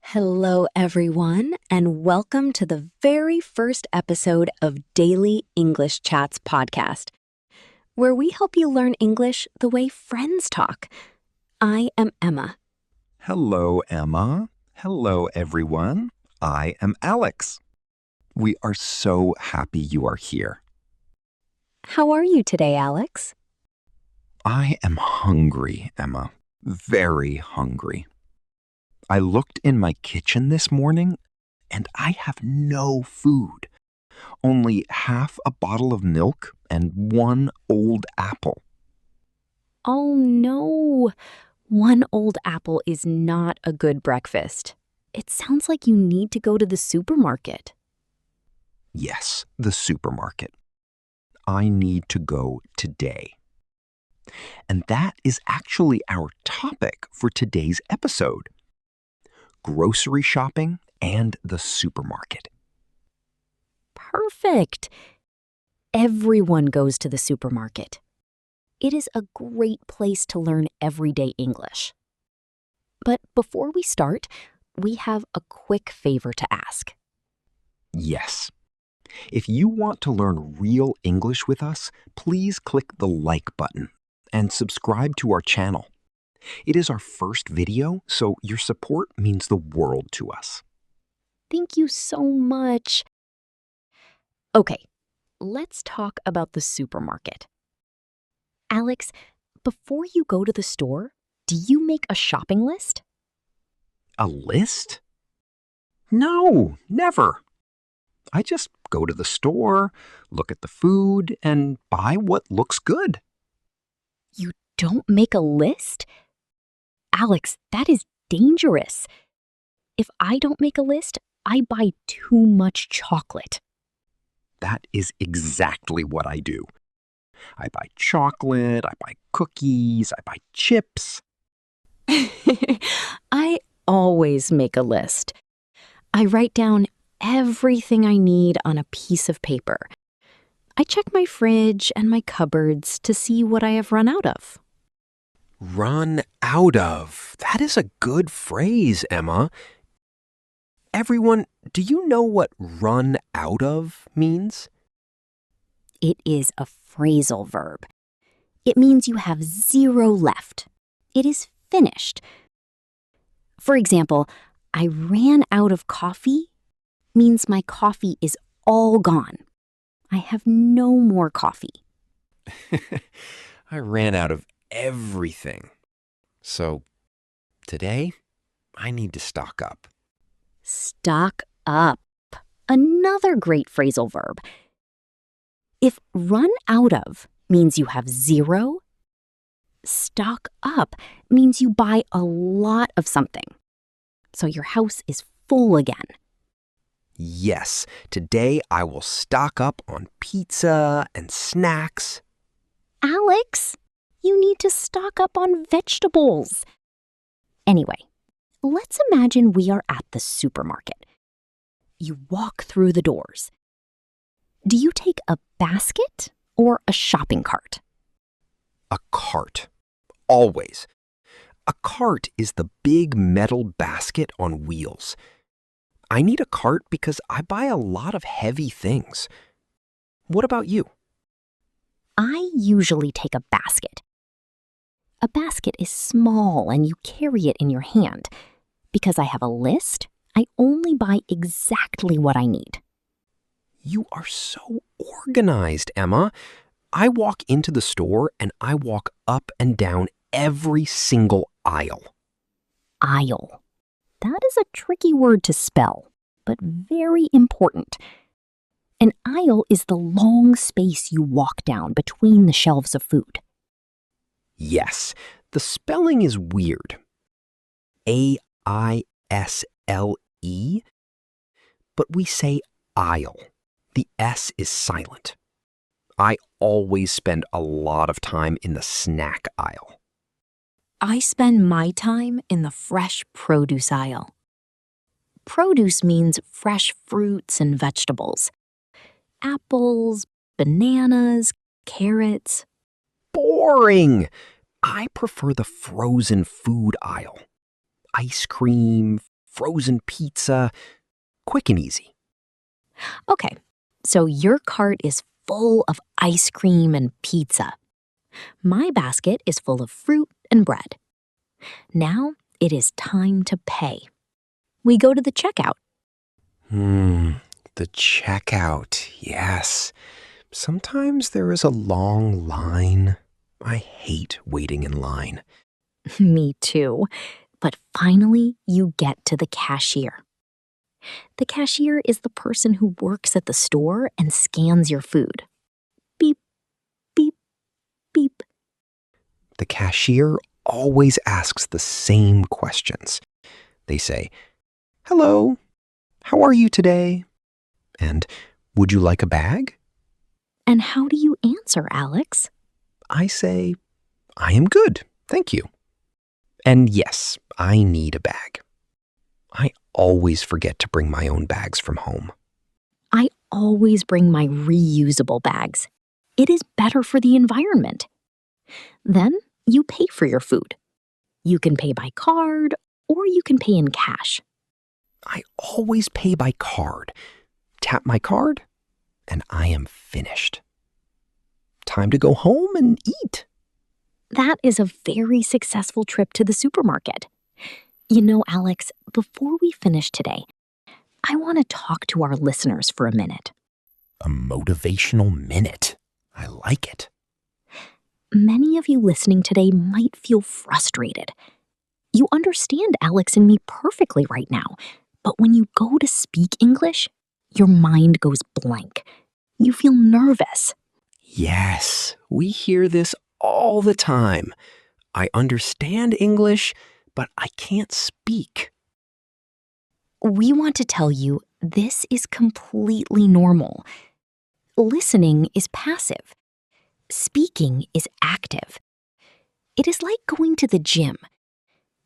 Hello, everyone, and welcome to the very first episode of Daily English Chats podcast, where we help you learn English the way friends talk. I am Emma. Hello, Emma. Hello, everyone. I am Alex. We are so happy you are here. How are you today, Alex? I am hungry, Emma. Very hungry. I looked in my kitchen this morning and I have no food. Only half a bottle of milk and one old apple. Oh no, one old apple is not a good breakfast. It sounds like you need to go to the supermarket. Yes, the supermarket. I need to go today. And that is actually our topic for today's episode. Grocery shopping and the supermarket. Perfect. Everyone goes to the supermarket. It is a great place to learn everyday English. But before we start, we have a quick favor to ask. Yes. If you want to learn real English with us, please click the like button and subscribe to our channel. It is our first video, so your support means the world to us. Thank you so much. Okay, let's talk about the supermarket. Alex, before you go to the store, do you make a shopping list? A list? No, never. I just go to the store, look at the food, and buy what looks good. You don't make a list? Alex, that is dangerous. If I don't make a list, I buy too much chocolate. That is exactly what I do. I buy chocolate, I buy cookies, I buy chips. I always make a list. I write down everything I need on a piece of paper. I check my fridge and my cupboards to see what I have run out of. Run out of. That is a good phrase, Emma. Everyone, do you know what run out of means? It is a phrasal verb. It means you have zero left. It is finished. For example, I ran out of coffee means my coffee is all gone. I have no more coffee. I ran out of everything. So today, I need to stock up. Stock up. Another great phrasal verb. If run out of means you have zero, stock up means you buy a lot of something. So your house is full again. Yes, today I will stock up on pizza and snacks. Alex, you need to stock up on vegetables. Anyway, let's imagine we are at the supermarket. You walk through the doors. Do you take a basket or a shopping cart? A cart. Always. A cart is the big metal basket on wheels. I need a cart because I buy a lot of heavy things. What about you? I usually take a basket. A basket is small and you carry it in your hand. Because I have a list, I only buy exactly what I need. You are so organized, Emma. I walk into the store and I walk up and down every single aisle. Aisle. That is a tricky word to spell, but very important. An aisle is the long space you walk down between the shelves of food. Yes, the spelling is weird. A-I-S-L-E, but we say aisle. The S is silent. I always spend a lot of time in the snack aisle. I spend my time in the fresh produce aisle. Produce means fresh fruits and vegetables. Apples, bananas, carrots. Boring! I prefer the frozen food aisle. Ice cream, frozen pizza. Quick and easy. Okay, so your cart is full of ice cream and pizza. My basket is full of fruit and bread. Now it is time to pay. We go to the checkout. The checkout, yes. Sometimes there is a long line. I hate waiting in line. Me too. But finally, you get to the cashier. The cashier is the person who works at the store and scans your food. Beep, beep, beep. The cashier always asks the same questions. They say, "Hello, how are you today?" And, "Would you like a bag?" And how do you answer, Alex? I say, "I am good, thank you." And yes, I need a bag. I always forget to bring my own bags from home. I always bring my reusable bags. It is better for the environment. Then you pay for your food. You can pay by card or you can pay in cash. I always pay by card. Tap my card, and I am finished. Time to go home and eat. That is a very successful trip to the supermarket. You know, Alex, before we finish today, I want to talk to our listeners for a minute. A motivational minute. I like it. Many of you listening today might feel frustrated. You understand Alex and me perfectly right now, but when you go to speak English, your mind goes blank. You feel nervous. Yes, we hear this all the time. I understand English, but I can't speak. We want to tell you this is completely normal. Listening is passive. Speaking is active. It is like going to the gym.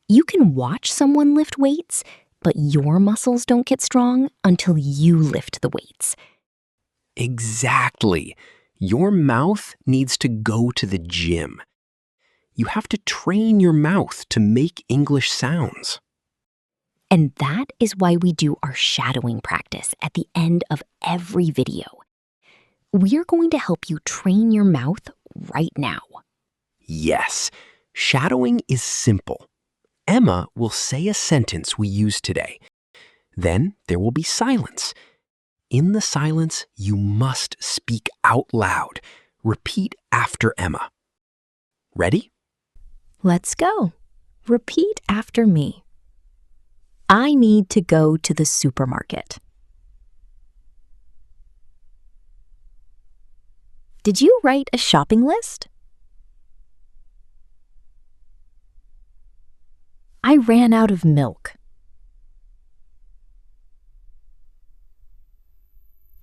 You can watch someone lift weights, but your muscles don't get strong until you lift the weights. Exactly. Your mouth needs to go to the gym. You have to train your mouth to make English sounds. And that is why we do our shadowing practice at the end of every video. We're going to help you train your mouth right now. Yes, shadowing is simple. Emma will say a sentence we use today. Then there will be silence. In the silence, you must speak out loud. Repeat after Emma. Ready? Let's go. Repeat after me. I need to go to the supermarket. Did you write a shopping list? I ran out of milk.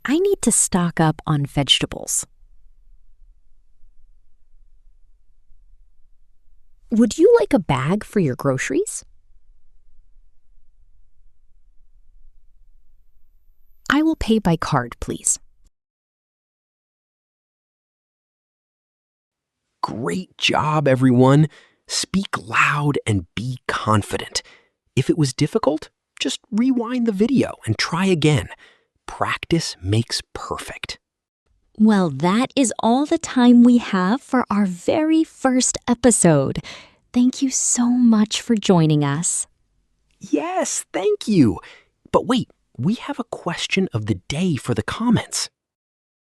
I need to stock up on vegetables. Would you like a bag for your groceries? I will pay by card, please. Great job, everyone. Speak loud and be confident. If it was difficult, just rewind the video and try again. Practice makes perfect. Well, that is all the time we have for our very first episode. Thank you so much for joining us. Yes, thank you. But wait, we have a question of the day for the comments.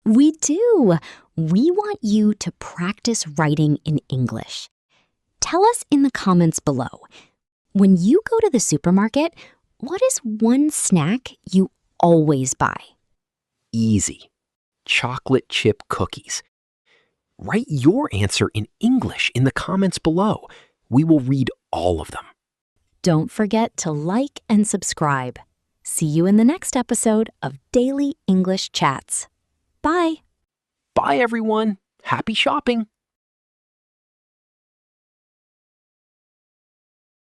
We do. We want you to practice writing in English. Tell us in the comments below. When you go to the supermarket, what is one snack you always buy? Easy. Chocolate chip cookies. Write your answer in English in the comments below. We will read all of them. Don't forget to like and subscribe. See you in the next episode of Daily English Chats. Bye. Bye, everyone. Happy shopping.